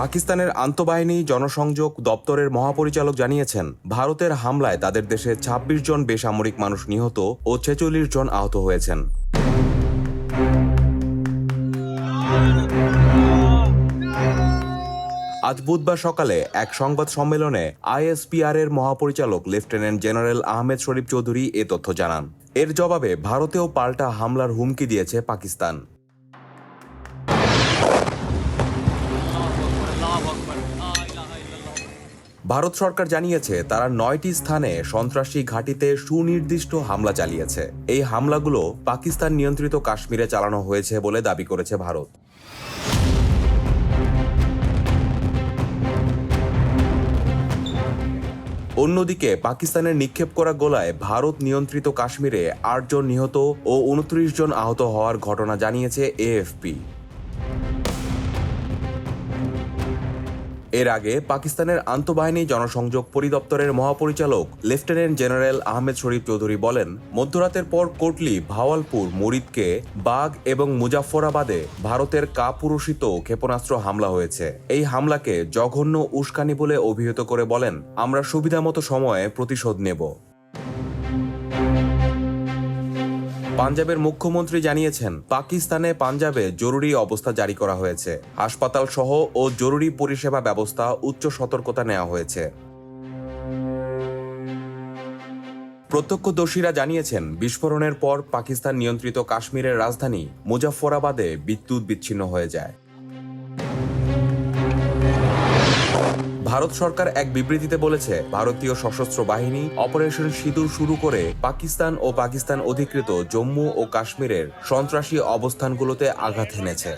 পাকিস্তানের আন্তঃবাহিনী জনসংযোগ দপ্তরের মহাপরিচালক জানিয়েছেন, ভারতের হামলায় তাদের দেশে ২৬ জন বেসামরিক মানুষ নিহত ও ৪৬ জন আহত হয়েছেন। আজ বুধবার সকালে এক সংবাদ সম্মেলনে আইএসপিআর এর মহাপরিচালক লেফটেন্যান্ট জেনারেল আহমেদ শরীফ চৌধুরী এ তথ্য জানান। এর জবাবে ভারতেও পাল্টা হামলার হুমকি দিয়েছে পাকিস্তান। ভারত সরকার জানিয়েছে, তারা ৯টি স্থানে সন্ত্রাসী ঘাঁটিতে সুনির্দিষ্ট হামলা চালিয়েছে। এই হামলাগুলো পাকিস্তান নিয়ন্ত্রিত কাশ্মীরে চালানো হয়েছে বলে দাবি করেছে ভারত। অন্যদিকে পাকিস্তানের নিক্ষেপ করা গোলায় ভারত নিয়ন্ত্রিত কাশ্মীরে ৮ জন নিহত ও ২৯ জন আহত হওয়ার ঘটনা জানিয়েছে এএফপি। এর আগে পাকিস্তানের আন্তঃবাহিনী জনসংযোগ পরিদপ্তরের মহাপরিচালক লেফটেন্যান্ট জেনারেল আহমেদ শরীফ চৌধুরী বলেন, মধ্যরাতের পর কোটলি, ভাওয়ালপুর, মুরিদকে, বাগ এবং মুজাফফরাবাদে ভারতের কাপুরুষিত ক্ষেপণাস্ত্র হামলা হয়েছে। এই হামলাকে জঘন্য উস্কানি বলে অভিহিত করে বলেন, আমরা সুবিধামতো সময়ে প্রতিশোধ নেব। পাঞ্জাবের মুখ্যমন্ত্রী জানিয়েছেন, পাকিস্তানে পাঞ্জাবে জরুরি অবস্থা জারি করা হয়েছে। হাসপাতাল সহ ও জরুরি পরিষেবা ব্যবস্থা উচ্চ সতর্কতা নেওয়া হয়েছে। প্রত্যক্ষদর্শীরা জানিয়েছেন, বিস্ফোরণের পর পাকিস্তান নিয়ন্ত্রিত কাশ্মীরের রাজধানী মুজাফফরাবাদে বিদ্যুৎ বিচ্ছিন্ন হয়ে যায়। ভারত সরকার এক বিবৃতিতে বলেছে, ভারতীয় সশস্ত্র বাহিনী অপারেশন সিঁদুর শুরু করে পাকিস্তান ও পাকিস্তান অধিকৃত জম্মু ও কাশ্মীরের সন্ত্রাসী অবস্থানগুলোতে আঘাত হেনেছে।